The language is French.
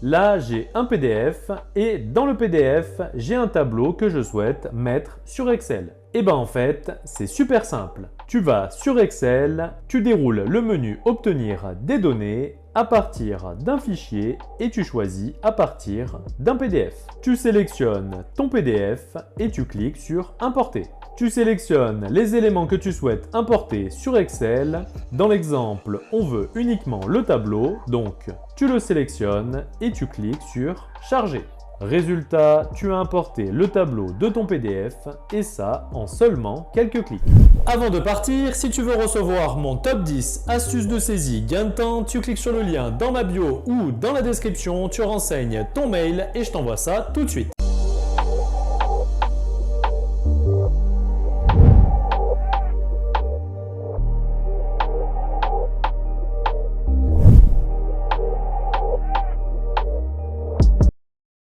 Là, j'ai un PDF et dans le PDF, j'ai un tableau que je souhaite mettre sur Excel. Et ben en fait, c'est super simple. Tu vas sur Excel, tu déroules le menu Obtenir des données à partir d'un fichier et tu choisis à partir d'un PDF. Tu sélectionnes ton PDF et tu cliques sur Importer. Tu sélectionnes les éléments que tu souhaites importer sur Excel. Dans l'exemple, on veut uniquement le tableau, donc tu le sélectionnes et tu cliques sur Charger. Résultat, tu as importé le tableau de ton PDF et ça en seulement quelques clics. Avant de partir, si tu veux recevoir mon top 10 astuces de saisie gain de temps, tu cliques sur le lien dans ma bio ou dans la description, tu renseignes ton mail et je t'envoie ça tout de suite.